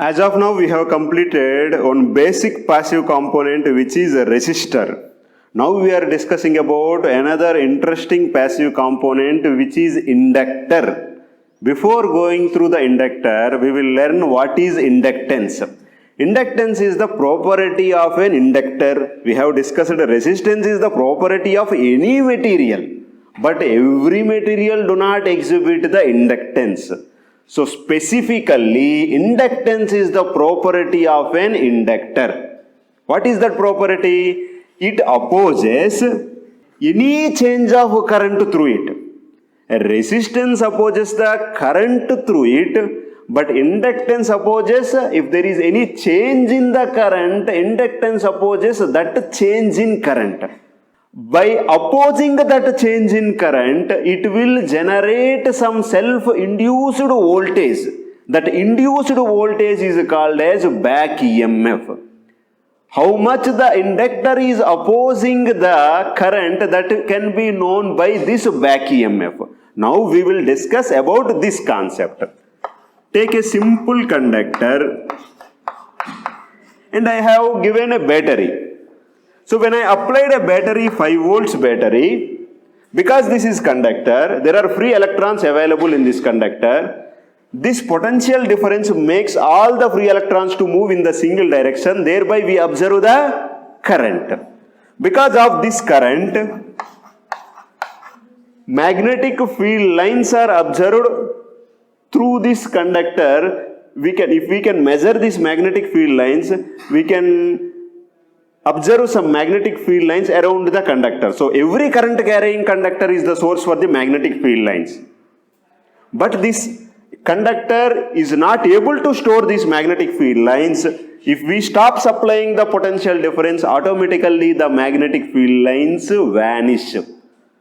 As of now, we have completed one basic passive component which is a resistor. Now we are discussing about another interesting passive component which is inductor. Before going through the inductor, we will learn what is inductance. Inductance is the property of an inductor. We have discussed resistance is the property of any material, but every material do not exhibit the inductance. So specifically, inductance is the property of an inductor. What is that property? It opposes any change of current through it. A resistance opposes the current through it, but inductance opposes if there is any change in the current, inductance opposes that change in current. By opposing that change in current, it will generate some self-induced voltage. That induced voltage is called as back EMF. How much the inductor is opposing the current, that can be known by this back EMF. Now we will discuss about this concept. Take a simple conductor and I have given a battery. So when I applied a battery, 5 volts battery, because this is conductor, there are free electrons available in this conductor. This potential difference makes all the free electrons to move in the single direction. Thereby we observe the current. Because of this current, magnetic field lines are observed through this conductor. If we can measure these magnetic field lines, we can observe some magnetic field lines around the conductor. So every current carrying conductor is the source for the magnetic field lines. But this conductor is not able to store these magnetic field lines. If we stop supplying the potential difference, automatically the magnetic field lines vanish.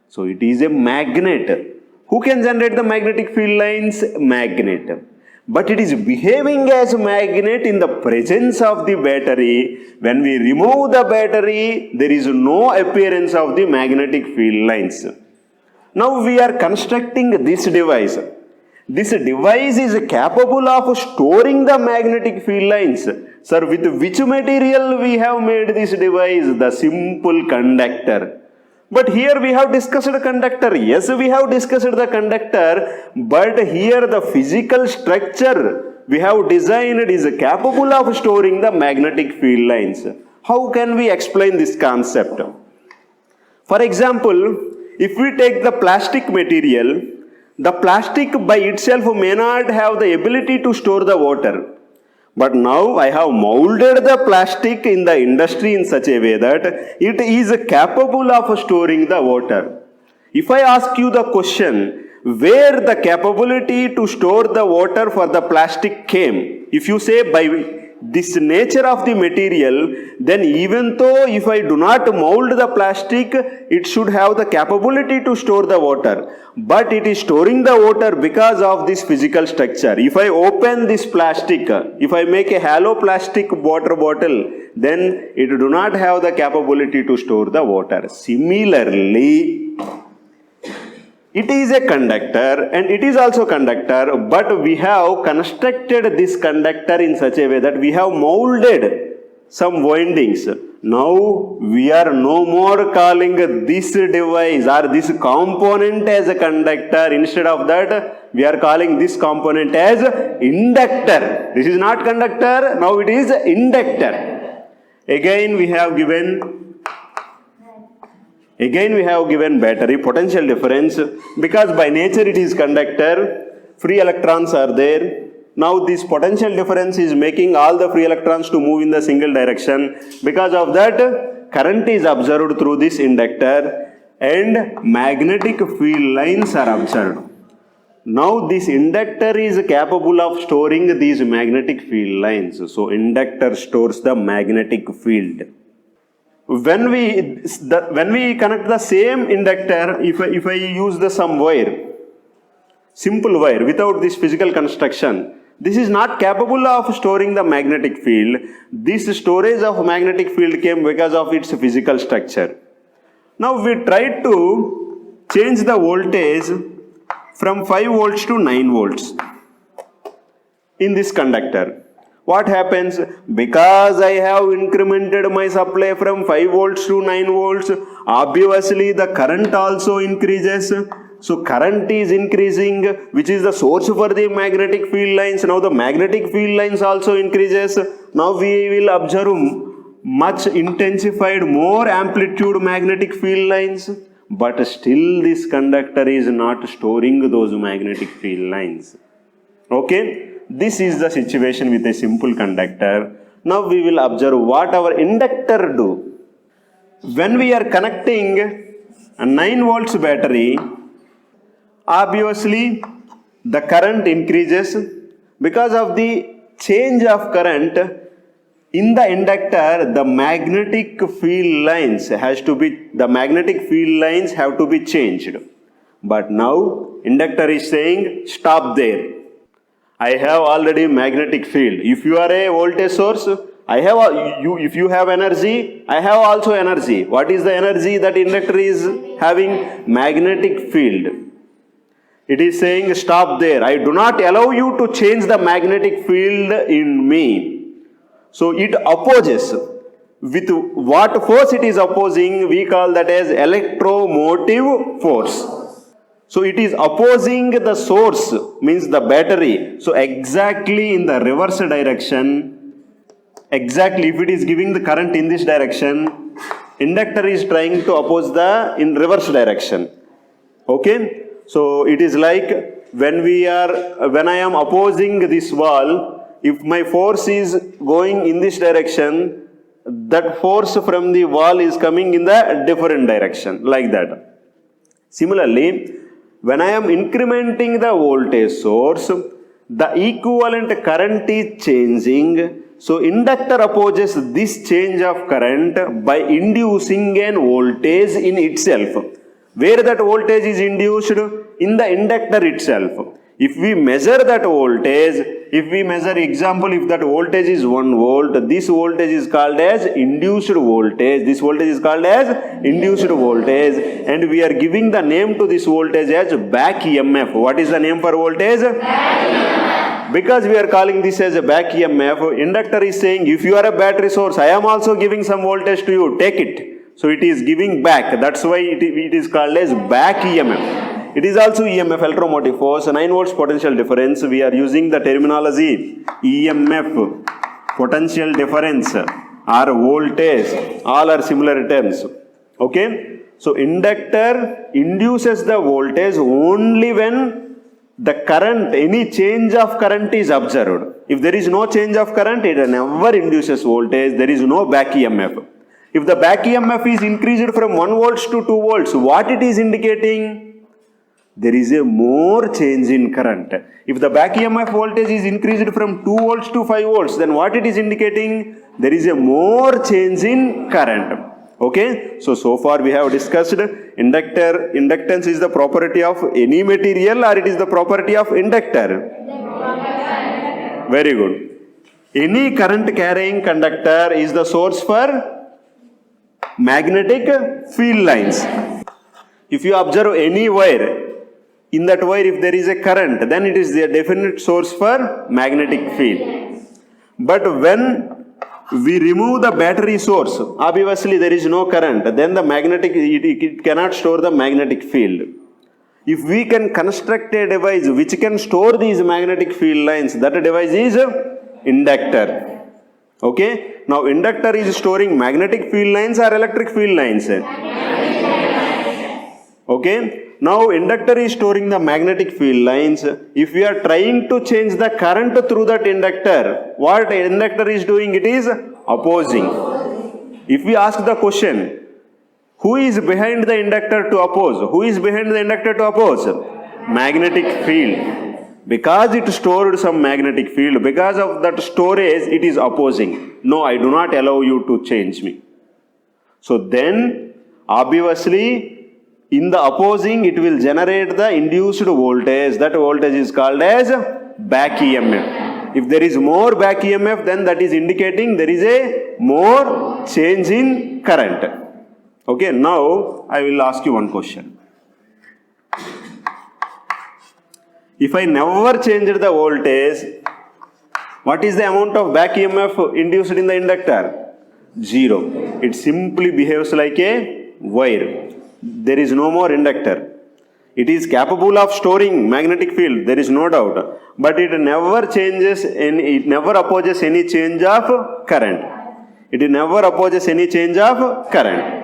So it is a magnet. Who can generate the magnetic field lines? Magnet. But it is behaving as a magnet in the presence of the battery. When we remove the battery, there is no appearance of the magnetic field lines. Now we are constructing this device. This device is capable of storing the magnetic field lines. Sir, with which material we have made this device? The simple conductor. But here we have discussed the conductor. Yes, we have discussed the conductor, but here the physical structure we have designed is capable of storing the magnetic field lines. How can we explain this concept? For example, if we take the plastic material, the plastic by itself may not have the ability to store the water. But now I have molded the plastic in the industry in such a way that it is capable of storing the water. If I ask you the question, where the capability to store the water for the plastic came, if you say by this nature of the material, then even though if I do not mold the plastic, it should have the capability to store the water. But it is storing the water because of this physical structure. If I open this plastic, if I make a hollow plastic water bottle, then it do not have the capability to store the water. Similarly, it is a conductor and it is also conductor, but we have constructed this conductor in such a way that we have molded some windings. Now we are no more calling this device or this component as a conductor. Instead of that, we are calling this component as inductor. This is not conductor, now it is inductor. Again we have given battery potential difference. Because by nature it is conductor, free electrons are there. Now this potential difference is making all the free electrons to move in the single direction. Because of that, current is observed through this inductor and magnetic field lines are observed. Now this inductor is capable of storing these magnetic field lines. So inductor stores the magnetic field. When we connect the same inductor, if I use some wire, simple wire without this physical construction, this is not capable of storing the magnetic field. This storage of magnetic field came because of its physical structure. Now we tried to change the voltage from 5 volts to 9 volts in this conductor. What happens? Because I have incremented my supply from 5 volts to 9 volts, obviously the current also increases. So current is increasing, which is the source for the magnetic field lines. Now the magnetic field lines also increases. Now we will observe much intensified, more amplitude magnetic field lines. But still this conductor is not storing those magnetic field lines. Okay? This is the situation with a simple conductor. Now we will observe what our inductor do. When we are connecting a 9 volts battery, obviously the current increases. Because of the change of current in the inductor, the magnetic field lines have to be changed. But now inductor is saying stop there. I have already magnetic field. If you are a voltage source, if you have energy, I have also energy. What is the energy that inductor is having? Magnetic field. It is saying stop there. I do not allow you to change the magnetic field in me. So it opposes. With what force it is opposing, we call that as electromotive force. So it is opposing the source, means the battery. So exactly in the reverse direction, exactly if it is giving the current in this direction, inductor is trying to oppose in reverse direction. Okay? So it is like when I am opposing this wall, if my force is going in this direction, that force from the wall is coming in the different direction, like that. Similarly, when I am incrementing the voltage source, the equivalent current is changing. So inductor opposes this change of current by inducing an voltage in itself. Where that voltage is induced? In the inductor itself. If we measure that voltage, example, if that voltage is 1 volt, this voltage is called as induced voltage. This voltage is called as induced voltage, and we are giving the name to this voltage as back EMF. What is the name for voltage? Back EMF. Because we are calling this as a back EMF, inductor is saying, if you are a battery source, I am also giving some voltage to you, take it. So it is giving back. That's why it is called as back EMF. It is also EMF, electromotive force, 9 volts potential difference. We are using the terminology EMF, potential difference, or voltage. All are similar terms. Okay? So inductor induces the voltage only when the current, any change of current is observed. If there is no change of current, it never induces voltage. There is no back EMF. If the back EMF is increased from 1 volts to 2 volts, what it is indicating? There is a more change in current. If the back EMF voltage is increased from 2 volts to 5 volts, then what it is indicating? There is a more change in current. Okay? So far we have discussed inductance is the property of any material, or it is the property of inductor? Very good. Any current carrying conductor is the source for magnetic field lines. If you observe any wire, in that wire if there is a current, then it is the definite source for magnetic field. But when we remove the battery source, obviously there is no current, then the it cannot store the magnetic field. If we can construct a device which can store these magnetic field lines, that device is inductor. Okay? Now inductor is storing magnetic field lines or electric field lines? Okay? Now inductor is storing the magnetic field lines. If we are trying to change the current through that inductor, what inductor is doing? It is opposing. If we ask the question, who is behind the inductor to oppose? Who is behind the inductor to oppose? Magnetic field. Because it stored some magnetic field, because of that storage, it is opposing. No, I do not allow you to change me. So then, obviously, in the opposing, it will generate the induced voltage. That voltage is called as back EMF. If there is more back EMF, then that is indicating there is a more change in current. Okay, now I will ask you one question. If I never changed the voltage, What is the amount of back EMF induced in the inductor? 0. It simply behaves like a wire. There is no more inductor. It is capable of storing magnetic field, there is no doubt, but it never changes, it never opposes any change of current. It never opposes any change of current.